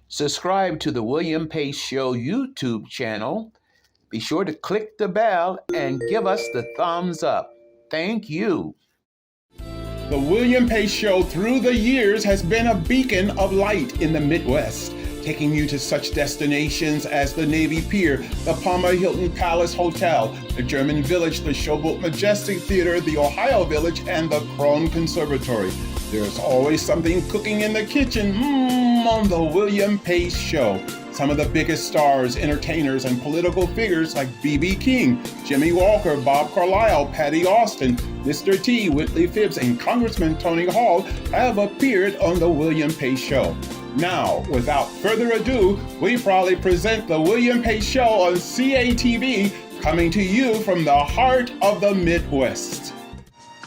Subscribe to the William Pace Show YouTube channel. Be sure to click the bell and give us the thumbs up. Thank you. The William Pace Show through the years has been a beacon of light in the Midwest, taking you to such destinations as the Navy Pier, the Palmer Hilton Palace Hotel, the German Village, the Showboat Majestic Theatre, the Ohio Village, and the Krohn Conservatory. There's always something cooking in the kitchen on the William Pace Show. Some of the biggest stars, entertainers, and political figures like B.B. King, Jimmy Walker, Bob Carlisle, Patti Austin, Mr. T, Whitley Phibbs, and Congressman Tony Hall have appeared on the William Pace Show. Now, without further ado, we proudly present the William Pace Show on CATV, coming to you from the heart of the Midwest.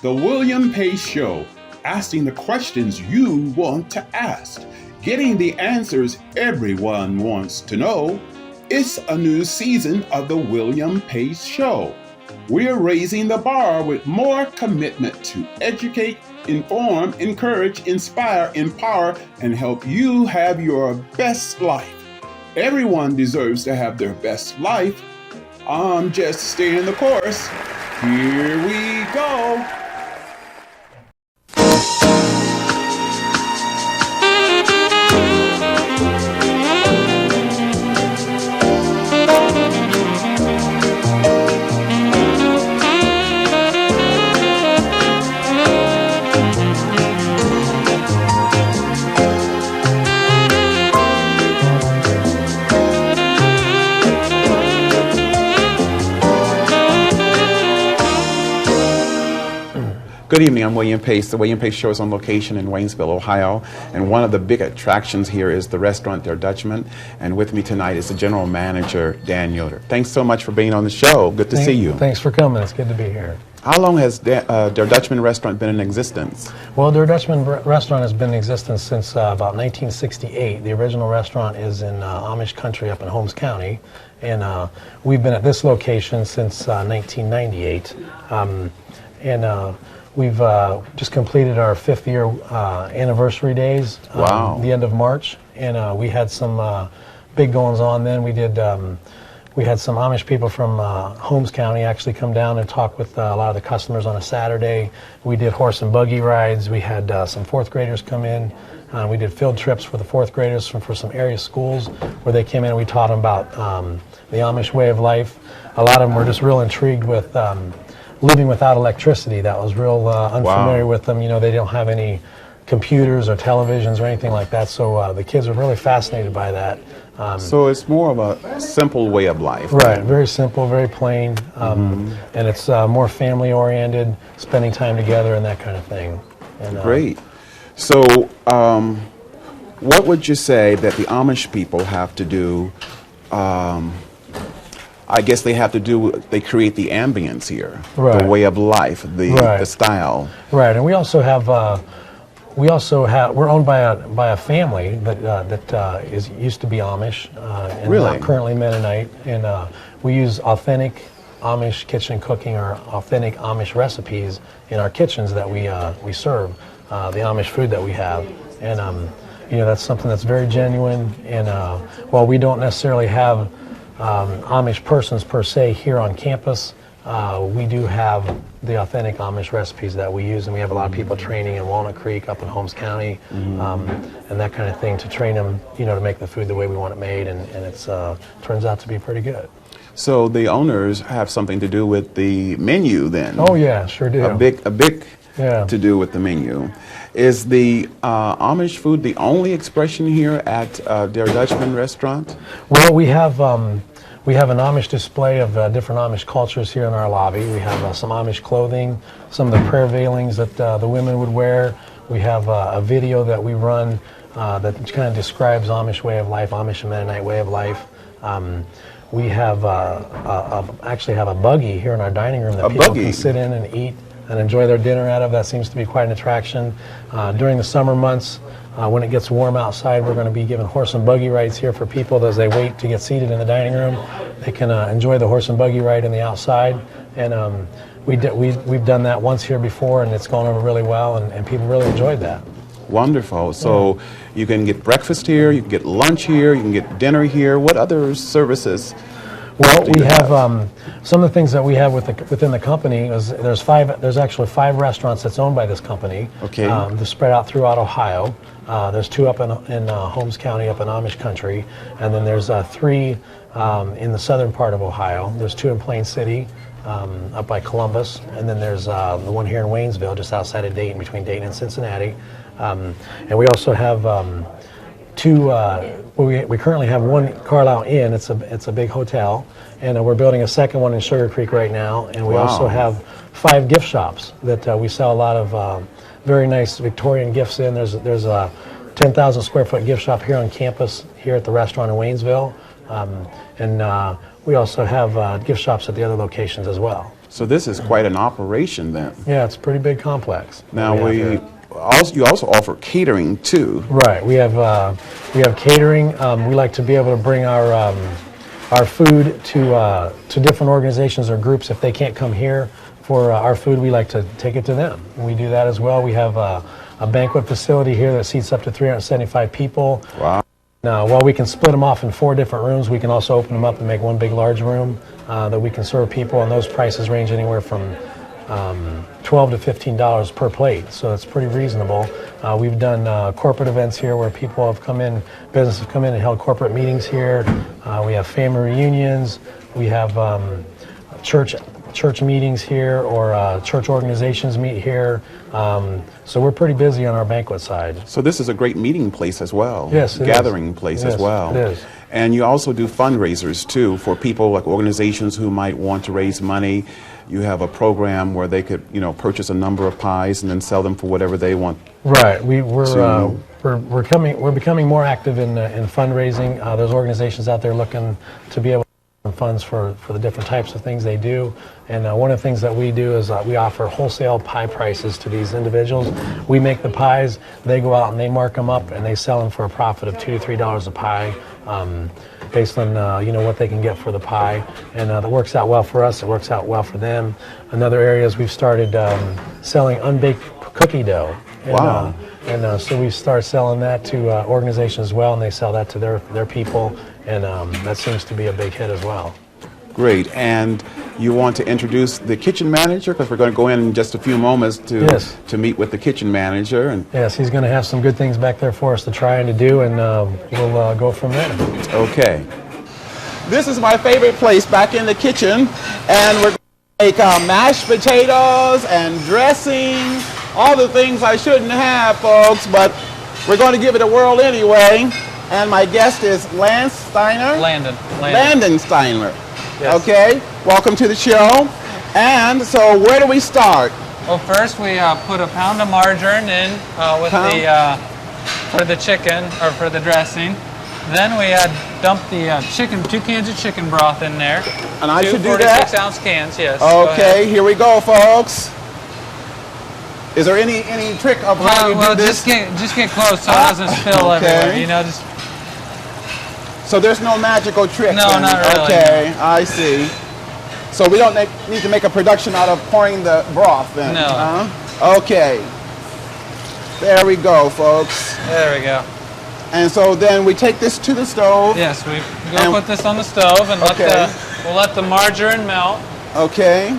The William Pace Show, asking the questions you want to ask, getting the answers everyone wants to know. It's a new season of the William Pace Show. We're raising the bar with more commitment to educate, inform, encourage, inspire, empower, and help you have your best life. Everyone deserves to have their best life. I'm just staying the course. Here we go. Good evening, I'm William Pace. The William Pace Show is on location in Waynesville, Ohio, and one of the big attractions here is the restaurant Der Dutchman, and with me tonight is the general manager, Dan Yoder. Thanks so much for being on the show. Good to see you. Thanks for coming. It's good to be here. How long has Der Dutchman restaurant been in existence? Well, Der Dutchman restaurant has been in existence since about 1968. The original restaurant is in Amish country up in Holmes County, and we've been at this location since 1998. We've just completed our 5th year anniversary days. Wow. The end of March, and we had some big goings on then. We had some Amish people from Holmes County actually come down and talk with a lot of the customers on a Saturday. We did horse and buggy rides. We had some 4th graders come in. We did field trips for the 4th graders for some area schools where they came in and we taught them about the Amish way of life. A lot of them were just real intrigued with living without electricity. That was real unfamiliar with them. You know, they don't have any computers or televisions or anything like that, so the kids were really fascinated by that. So it's more of a simple way of life. Right, very simple, very plain, and it's more family oriented, spending time together and that kind of thing. And, Great. So what would you say that the Amish people have to do? I guess they have to do, they create the ambience here, right. The way of life, the style. Right, and we also have, we're owned by a family that used to be Amish, and really? Currently Mennonite, and we use authentic Amish kitchen cooking or authentic Amish recipes in our kitchens that we serve, the Amish food that we have, and you know, that's something that's very genuine, and while we don't necessarily have Amish persons per se here on campus, we do have the authentic Amish recipes that we use, and we have a lot of people training in Walnut Creek up in Holmes County, and that kind of thing to train them, you know, to make the food the way we want it made, and it's turns out to be pretty good. So the owners have something to do with the menu then? Oh yeah, sure do. A big to do with the menu. Is the Amish food the only expression here at Der Dutchman restaurant? Well, we have an Amish display of different Amish cultures here in our lobby. We have some Amish clothing, some of the prayer veilings that the women would wear. We have a video that we run that kind of describes Amish way of life, Amish and Mennonite way of life. We have actually have a buggy here in our dining room that people can sit in and eat and enjoy their dinner out of. That seems to be quite an attraction. During the summer months, when it gets warm outside, we're going to be giving horse and buggy rides here for people as they wait to get seated in the dining room. They can enjoy the horse and buggy ride in the outside. And we've done that once here before, and it's gone over really well, and people really enjoyed that. Wonderful. So you can get breakfast here, you can get lunch here, you can get dinner here. What other services? Well, we have some of the things that we have within the company is there's actually 5 restaurants that's owned by this company. Okay. They're spread out throughout Ohio. There's 2 up in Holmes County, up in Amish country, and then there's 3 in the southern part of Ohio. There's 2 in Plain City, up by Columbus, and then there's the one here in Waynesville, just outside of Dayton, between Dayton and Cincinnati. And we also have 2. We currently have 1 Carlisle Inn. It's a big hotel, and we're building a second one in Sugar Creek right now. And we also have 5 gift shops that we sell a lot of very nice Victorian gifts in. There's a 10,000 square foot gift shop here on campus here at the restaurant in Waynesville, and we also have gift shops at the other locations as well. So this is quite an operation then. Yeah, it's a pretty big complex. Now you also offer catering too. Right. We have catering. We like to be able to bring our food to different organizations or groups. If they can't come here for our food, we like to take it to them. We do that as well. We have a banquet facility here that seats up to 375 people. Wow. Now, while we can split them off in 4 different rooms, we can also open them up and make one big large room that we can serve people, and those prices range anywhere from $12 to $15 per plate, so it's pretty reasonable. We've done corporate events here where people have come in, businesses have come in and held corporate meetings here. We have family reunions. We have church meetings here, or church organizations meet here. So we're pretty busy on our banquet side. So this is a great meeting place as well. Yes, gathering place as well. It is. And you also do fundraisers too for people, like organizations who might want to raise money. You have a program where they could, purchase a number of pies and then sell them for whatever they want. Right. We're becoming more active in fundraising. There's organizations out there looking to be able to raise funds for the different types of things they do. And one of the things that we do is we offer wholesale pie prices to these individuals. We make the pies, they go out and they mark them up, and they sell them for a profit of $2 to $3 a pie, based on what they can get for the pie. And that works out well for us. It works out well for them. Another area is we've started selling unbaked cookie dough. And, Wow. So we start selling that to organizations as well, and they sell that to their people, and that seems to be a big hit as well. Great. And you want to introduce the kitchen manager, because we're going to go in just a few moments to meet with the kitchen manager. And yes, he's going to have some good things back there for us to try and to do, and we'll go from there. Okay. This is my favorite place, back in the kitchen, and we're going to make mashed potatoes and dressing, all the things I shouldn't have, folks, but we're going to give it a whirl anyway. And my guest is Lance Steiner. Landon Steiner. Yes. Okay, welcome to the show. And so where do we start? Well, first we put a pound of margarine in for the chicken, or for the dressing. Then we dump the 2 cans of chicken broth in there. And I should do 46 that? ounce cans, yes. Okay, here we go, folks. Is there any trick of how you do this? Just get close so it doesn't spill everywhere. So there's no magical trick? No, then? not really. Okay, I see. So we don't need to make a production out of pouring the broth then? No. Okay. There we go, folks. There we go. And so then we take this to the stove. Yes, we put this on the stove and we'll let the margarine melt. Okay.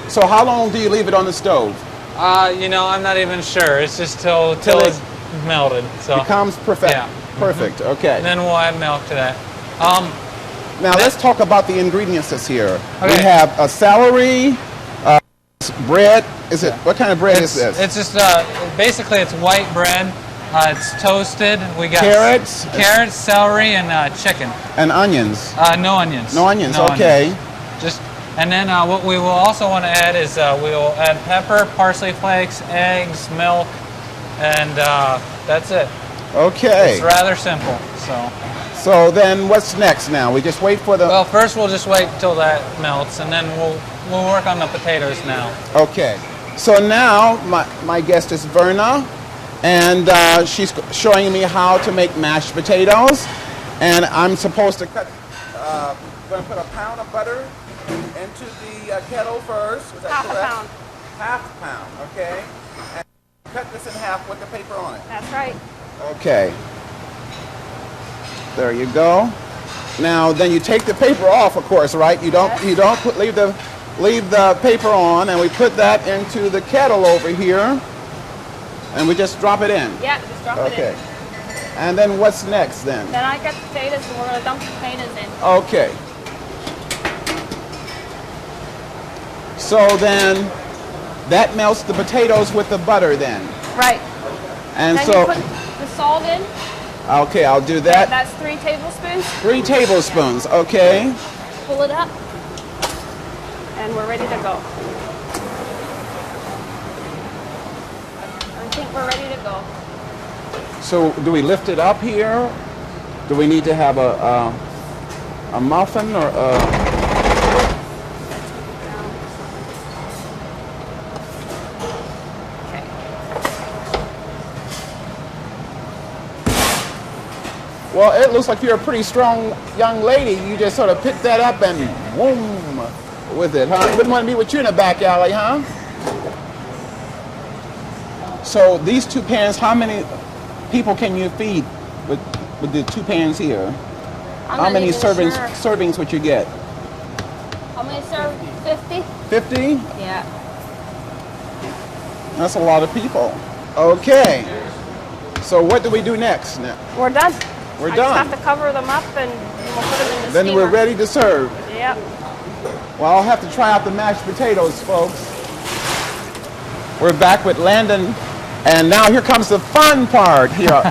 So how long do you leave it on the stove? I'm not even sure. It's just till it's melted. So becomes perfect. Yeah. Perfect. Okay. And then we'll add milk to that. Now let's talk about the ingredients that's here. Okay. We have a celery, bread. What kind of bread is this? It's just basically it's white bread. It's toasted. We got carrots, celery, and chicken. And onions. No onions. No onions. Okay. And then what we will also want to add is we will add pepper, parsley flakes, eggs, milk, and that's it. Okay. It's rather simple. So then what's next now? We just wait for the... Well, first we'll just wait till that melts, and then we'll work on the potatoes now. Okay. So now my guest is Verna, and she's showing me how to make mashed potatoes, and I'm supposed to cut... I'm going to put a pound of butter into the kettle first. Is that correct? Half a pound. Half a pound, okay. And cut this in half with the paper on it. That's right. Okay. There you go. Now then you take the paper off, of course, right? You don't leave the paper on, and we put that into the kettle over here, and we just drop it in. Yeah, just drop it in. Okay. And then what's next then? Then I got the potatoes, and we're gonna dump the potatoes in. Okay. So then that melts the potatoes with the butter then. Right. And then so you put the salt in. okay, I'll do that. That's 3 tablespoons. 3 tablespoons, okay. Pull it up, and we're ready to go. I think we're ready to go. So do we lift it up here? Do we need to have a muffin or a... Okay. Well, it looks like you're a pretty strong young lady. You just sort of pick that up and boom with it, huh? Wouldn't want to be with you in a back alley, huh? So these 2 pans, how many people can you feed with the 2 pans here? How many servings would you get? How many serve? 50? 50? Yeah. That's a lot of people. Okay. So what do we do next now? We're done. We're I done. just have to cover them up, and we'll put them in the Then steamer. we're ready to serve. Yep. Well, I'll have to try out the mashed potatoes, folks. We're back with Landon, and now here comes the fun part here.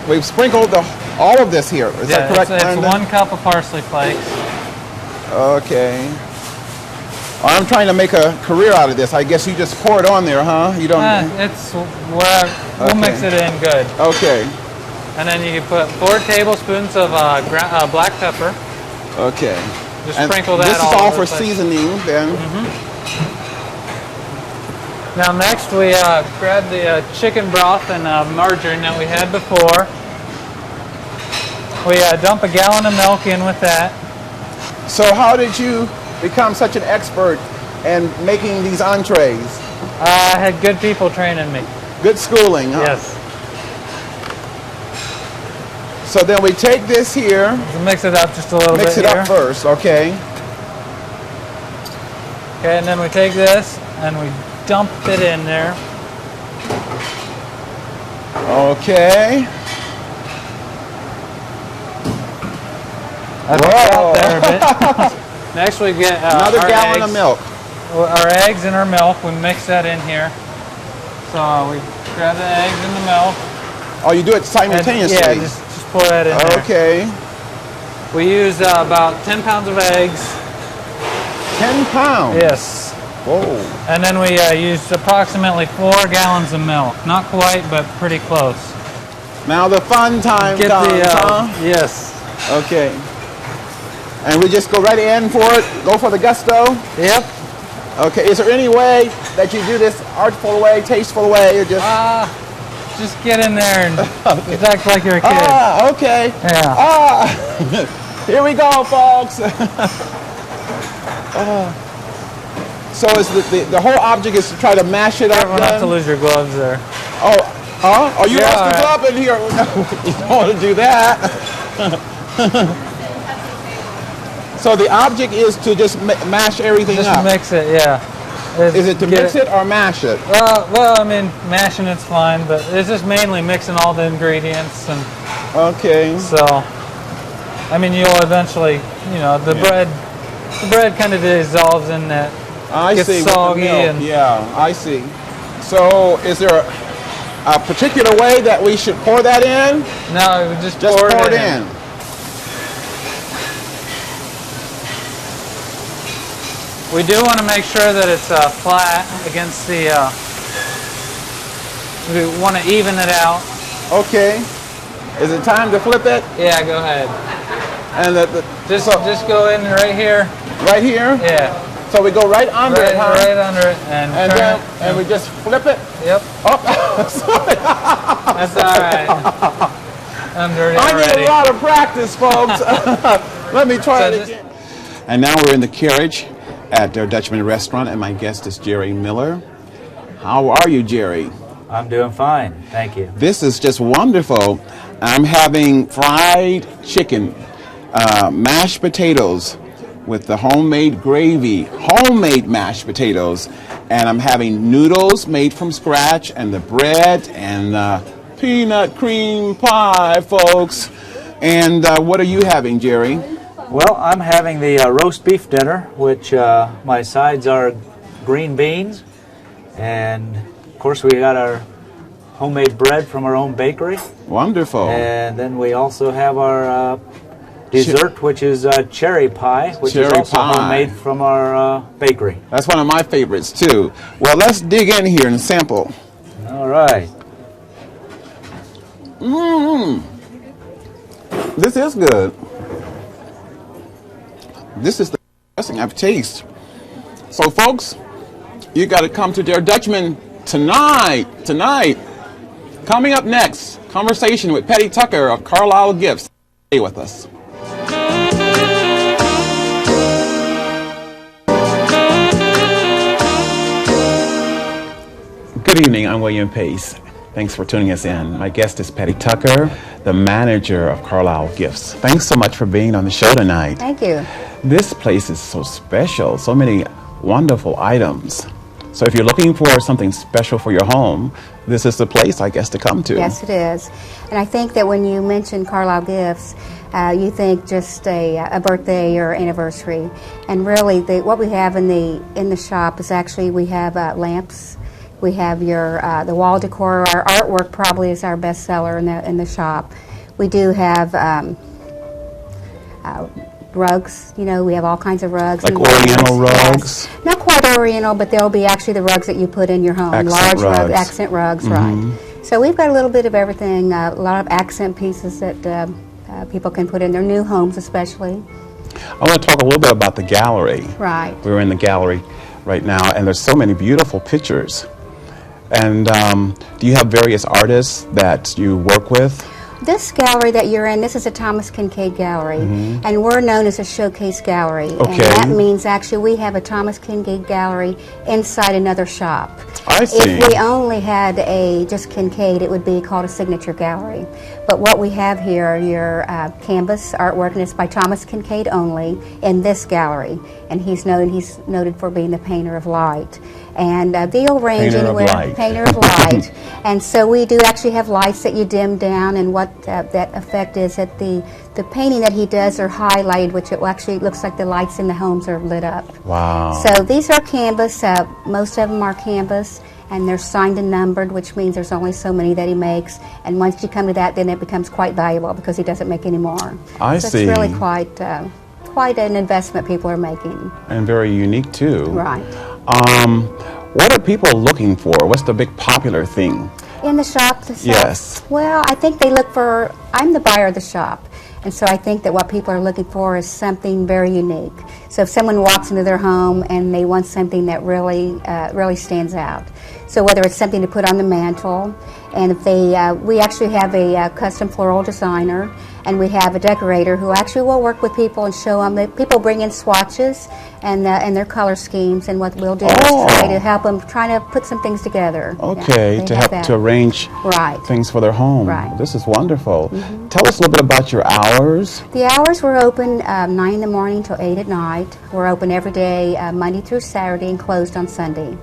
We've sprinkled all of this here. Is that correct, it's Landon? 1 cup of parsley flakes. Okay. Well, I'm trying to make a career out of this. I guess you just pour it on there, huh? You don't... We'll mix it in good. Okay. And then you can put 4 tablespoons of black pepper. Okay. Just And sprinkle that this is all all over for the place. seasoning, then. Now next we grab the chicken broth and margarine that we had before. We dump a gallon of milk in with that. So how did you become such an expert in making these entrees? I had good people training me. Good schooling, huh? Yes. So then we take this here. We'll mix it up just a little bit Mix it here. up first, okay. Okay, and then we take this and we dump it in there. Okay. That's out there a bit. Next we get Another our gallon eggs. of milk. Our eggs and our milk, we mix that in here. So we grab the eggs and the milk. Oh, you do it simultaneously? Yeah, just pour that in there. Okay. We use about 10 pounds of eggs. 10 pounds? Yes. Whoa. And then we use approximately 4 gallons of milk. Not quite, but pretty close. Now the fun time Get comes, the, huh? Yes. Okay. And we just go right in for it? Go for the gusto? Yep. Okay. Is there any way that you do this artful way, tasteful way, or Just get in there and just act like you're a kid. Ah, okay. Yeah. Ah, here we go, folks. So is the whole object is to try to mash it up? Careful not to lose your gloves there. Oh, huh? Oh, you Yeah, lost the glove in here. You don't want to do that. So the object is to just mash everything Just up. mix it, yeah. Is it to mix it or mash it? Well, I mean, mashing it's fine, but it's just mainly mixing all the ingredients, and Okay. so, I mean, you'll eventually, the bread kind of dissolves in that. I Gets see. with the soggy milk. and- Yeah, I see. So is there a particular way that we should pour that in? No, we just Just pour it it in. We do want to make sure that it's flat against the. We want to even it out. Okay. Is it time to flip it? Yeah, go ahead. And Just go in right here. right here? Yeah. So we go right under it, huh? Right under it, and turn then, it. and we just flip it? Yep. Oh, sorry. That's all right. I'm dirty I already. need a lot of practice, folks. Let me try it again. And now we're in the carriage at their Dutchman restaurant, and my guest is Jerry Miller. How are you, Jerry? I'm doing fine, thank you. This is just wonderful. I'm having fried chicken, mashed potatoes with the homemade gravy, homemade mashed potatoes, and I'm having noodles made from scratch, and the bread, and peanut cream pie, folks. And what are you having, Jerry? Well, I'm having the roast beef dinner, which my sides are green beans, and of course we got our homemade bread from our own bakery. Wonderful. And then we also have our dessert, which is cherry pie, which is Cherry also pie. homemade from our bakery. That's one of my favorites, too. Well, let's dig in here and sample. All right. This is good. This is the best thing I've tasted. So, folks, you got to come to their Dutchman tonight. Coming up next, conversation with Patti Tucker of Carlisle Gifts. Stay with us. Good evening, I'm William Pace. Thanks for tuning us in. My guest is Patti Tucker, the manager of Carlisle Gifts. Thanks so much for being on the show tonight. Thank you. This place is so special, so many wonderful items. So if you're looking for something special for your home, this is the place, I guess, to come to. Yes, it is. And I think that when you mention Carlisle Gifts, you think just a birthday or anniversary. And really, what we have in the shop is actually we have lamps. We have the wall decor. Our artwork probably is our best seller in the shop. We do have rugs. You know, we have all kinds of rugs. Like Oriental rugs? Yes. Not quite Oriental, but they'll be actually the rugs that you put in your home. Accent rugs. Accent rugs, right. So we've got a little bit of everything, a lot of accent pieces that people can put in their new homes especially. I want to talk a little bit about the gallery. Right. We're in the gallery right now, and there's so many beautiful pictures. And do you have various artists that you work with? This gallery that you're in, this is a Thomas Kincaid gallery, and we're known as a showcase gallery. Okay. And that means actually we have a Thomas Kincaid gallery inside another shop. I see. If we only had just Kincaid, it would be called a signature gallery. But what we have here are your canvas artwork, and it's by Thomas Kincaid only in this gallery. And he's noted for being the painter of light. And they'll range anywhere. Painter of light. And so we do actually have lights that you dim down, and what that effect is that the painting that he does are highlighted, which it actually looks like the lights in the homes are lit up. Wow. So these are canvas. Most of them are canvas, and they're signed and numbered, which means there's only so many that he makes. And once you come to that, then it becomes quite valuable because he doesn't make any more. I so see. It's really quite an investment people are making. And very unique, too. Right. What are people looking for? What's the big popular thing? In the shop? Yes. Well, I think they look for, I'm the buyer of the shop. And so I think that what people are looking for is something very unique. So if someone walks into their home and they want something that really stands out. So whether it's something to put on the mantle, and if we actually have a custom floral designer, and we have a decorator who actually will work with people and show them. People bring in swatches and their color schemes, and what we'll do is try to help them, try to put some things together. Okay, to help to arrange things for their home. Right. This is wonderful. Tell us a little bit about your hours. The hours, we're open 9 in the morning till 8 at night. We're open every day, Monday through Saturday, and closed on Sunday.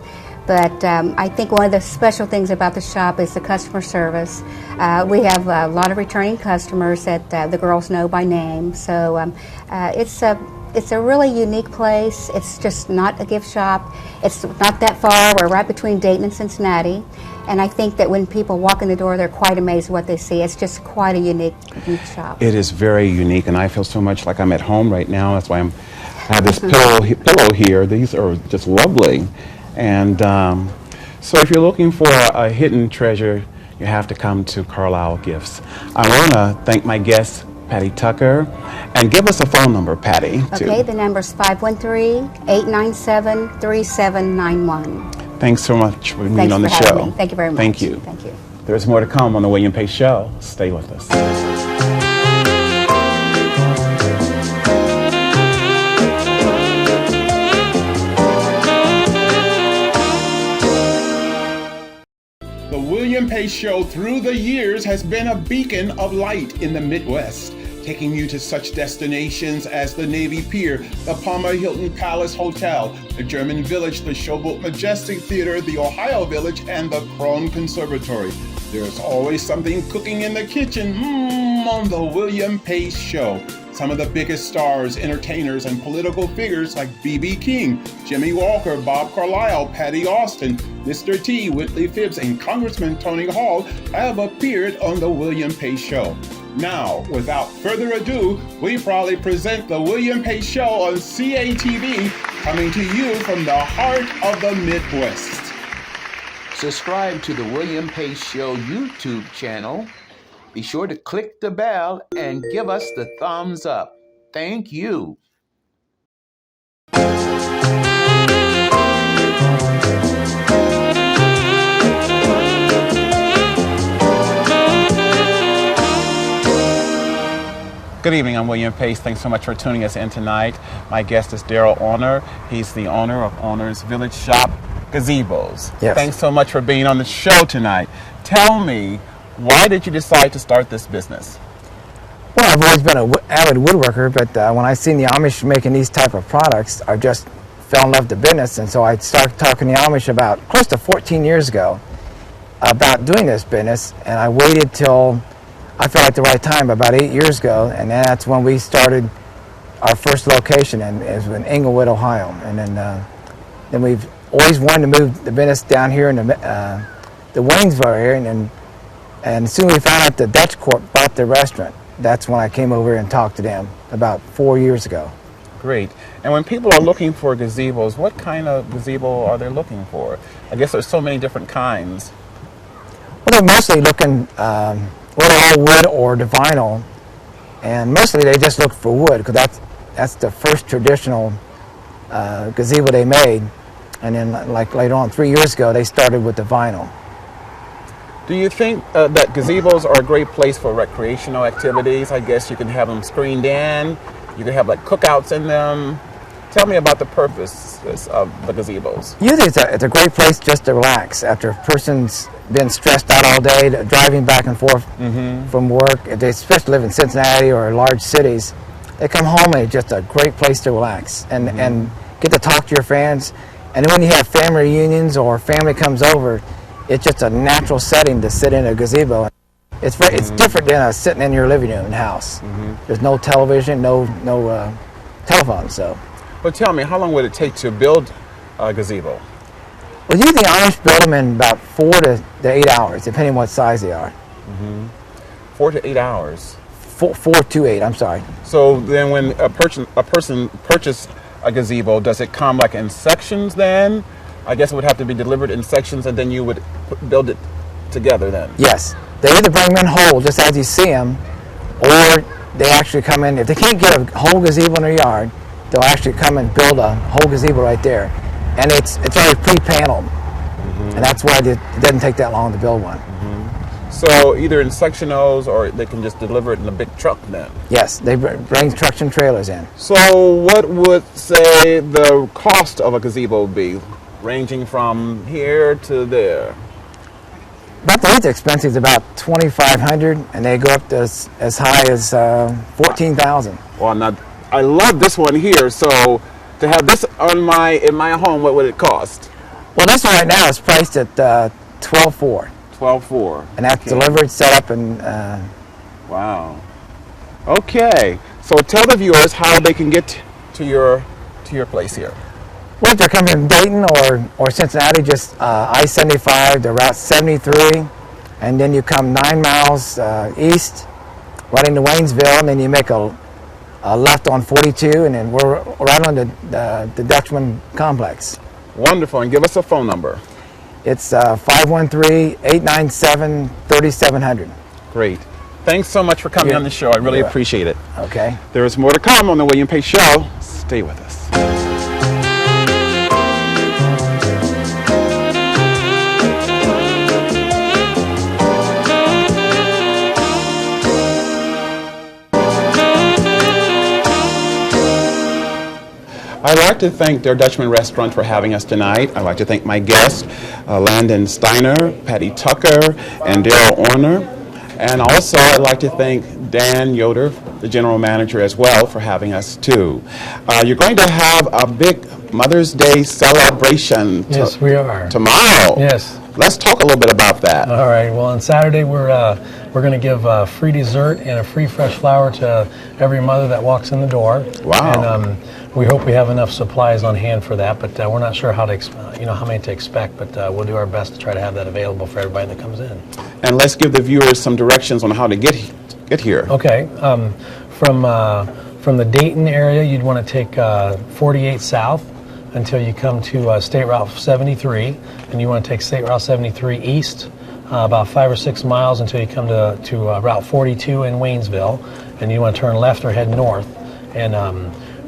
But I think one of the special things about the shop is the customer service. We have a lot of returning customers that the girls know by name. So it's a really unique place. It's just not a gift shop. It's not that far. We're right between Dayton and Cincinnati. And I think that when people walk in the door, they're quite amazed at what they see. It's just quite a unique shop. It is very unique, and I feel so much like I'm at home right now. That's why I have this pillow here. These are just lovely. And so if you're looking for a hidden treasure, you have to come to Carlisle Gifts. I want to thank my guest, Patti Tucker, and give us a phone number, Patti. Okay, the number is 513-897-3791. Thanks so much for being on the show. Me. Thank you very much. Thank you. Thank you. There's more to come on the William Pace Show. Stay with us. The Pace Show through the years has been a beacon of light in the Midwest, taking you to such destinations as the Navy Pier, the Palmer Hilton Palace Hotel, the German Village, the Showboat Majestic Theatre, the Ohio Village, and the Krohn Conservatory. There's always something cooking in the kitchen on the William Pace Show. Some of the biggest stars, entertainers, and political figures like B.B. King, Jimmy Walker, Bob Carlisle, Patti Austin, Mr. T, Whitley Phibbs, and Congressman Tony Hall have appeared on the William Pace Show. Now, without further ado, we proudly present the William Pace Show on CATV, coming to you from the heart of the Midwest. Subscribe to the William Pace Show YouTube channel. Be sure to click the bell and give us the thumbs up. Thank you. Good evening, I'm William Pace. Thanks so much for tuning us in tonight. My guest is Daryl Owner. He's the owner of Owner's Village Shop Gazebos. Yes. Thanks so much for being on the show tonight. Tell me, why did you decide to start this business? Well, I've always been an avid woodworker, but when I seen the Amish making these type of products, I just fell in love with the business, and so I started talking to the Amish about close to 14 years ago about doing this business, and I waited till I felt like the right time, about 8 years ago, and that's when we started our first location, and it was in Englewood, Ohio, and then we've always wanted to move the business down here in the Waynesville area, and as soon as we found out the Dutch Corp bought the restaurant, that's when I came over and talked to them about 4 years ago. Great. And when people are looking for gazebos, what kind of gazebo are they looking for? I guess there's so many different kinds. Well, they're mostly looking, whether all wood or the vinyl, and mostly they just look for wood, because that's the first traditional gazebo they made, and then like later on, 3 years ago, they started with the vinyl. Do you think that gazebos are a great place for recreational activities? I guess you can have them screened in, you can have like cookouts in them. Tell me about the purpose of the gazebos. Usually it's a great place just to relax after a person's been stressed out all day, driving back and forth from work. If they especially live in Cincinnati or large cities, they come home and it's just a great place to relax and get to talk to your fans. And then when you have family reunions or family comes over, it's just a natural setting to sit in a gazebo. It's different than sitting in your living room and house. There's no television, no telephone. So. Well, tell me, how long would it take to build a gazebo? Well, usually Amish build them in about 4 to 8 hours, depending on what size they are. 4 to 8 hours. 4 to 8. I'm sorry. So then, when a person purchases a gazebo, does it come like in sections? Then, I guess it would have to be delivered in sections, and then you would build it together. Then. Yes, they either bring them in whole, just as you see them, or they actually come in. If they can't get a whole gazebo in their yard, they'll actually come and build a whole gazebo right there, and it's already pre-paneled, and that's why it doesn't take that long to build one. So either in sectionals, or they can just deliver it in a big truck then? Yes, they bring trucks and trailers in. So what would, say, the cost of a gazebo be, ranging from here to there? About the least expensive is about $2,500, and they go up to as high as $14,000. Well, now, I love this one here. So to have this in my home, what would it cost? Well, this one right now is priced at $12,400. $12,400. And that's delivered, set up, and wow. Okay. So tell the viewers how they can get to your place here. Well, if they're coming from Dayton or Cincinnati, just I-75 to Route 73, and then you come 9 miles east, right into Waynesville, and then you make a left on 42, and then we're right on the Dutchman complex. Wonderful. And give us a phone number. It's 513-897-3700. Great. Thanks so much for coming on the show. I really appreciate it. Okay. There is more to come on the William Pace Show. Stay with us. I'd like to thank their Dutchman restaurant for having us tonight. I'd like to thank my guests, Landon Steiner, Patty Tucker, and Daryl Orner. And also, I'd like to thank Dan Yoder, the general manager, as well, for having us too. You're going to have a big Mother's Day celebration Yes, we are. tomorrow. Yes. Let's talk a little bit about that. All right. Well, on Saturday we're going to give free dessert and a free fresh flower to every mother that walks in the door. Wow. And we hope we have enough supplies on hand for that, but we're not sure how to, how many to expect. But we'll do our best to try to have that available for everybody that comes in. And let's give the viewers some directions on how to get here. Okay. From the Dayton area, you'd want to take 48 South until you come to State Route 73, and you want to take State Route 73 east about 5 or 6 miles until you come to Route 42 in Waynesville, and you want to turn left or head north. And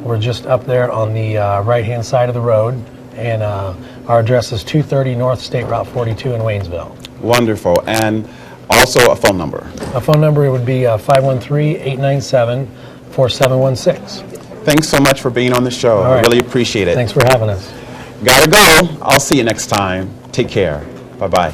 we're just up there on the right-hand side of the road, and our address is 230 North State Route 42 in Waynesville. Wonderful. And also a phone number. A phone number would be 513-897-4716. Thanks so much for being on the show. All right. I really appreciate it. Thanks for having us. Gotta go. I'll see you next time. Take care. Bye-bye.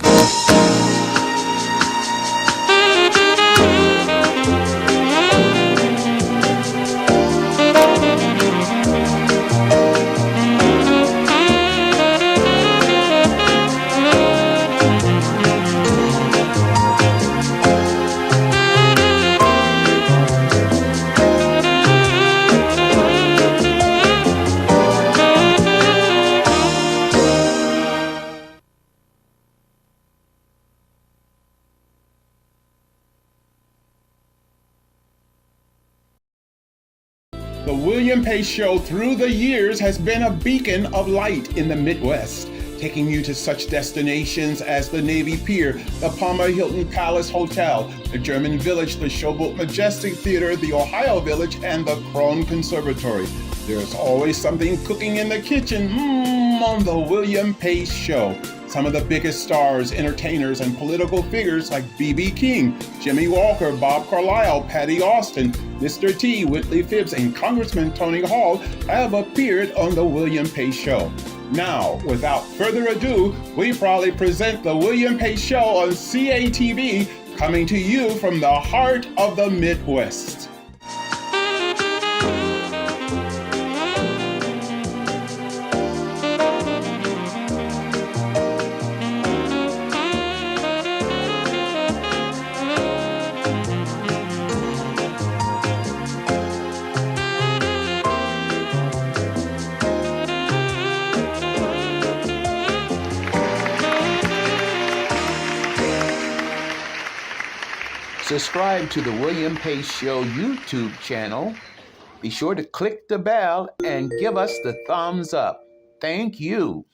The William Pace Show through the years has been a beacon of light in the Midwest, taking you to such destinations as the Navy Pier, the Palmer Hilton Palace Hotel, the German Village, the Showboat Majestic Theatre, the Ohio Village, and the Krohn Conservatory. There's always something cooking in the kitchen on the William Pace Show. Some of the biggest stars, entertainers, and political figures like B.B. King, Jimmy Walker, Bob Carlisle, Patti Austin, Mr. T, Whitley Phibbs, and Congressman Tony Hall have appeared on the William Pace Show. Now, without further ado, we proudly present the William Pace Show on CATV, coming to you from the heart of the Midwest. Subscribe to the William Pace Show YouTube channel. Be sure to click the bell and give us the thumbs up. Thank you.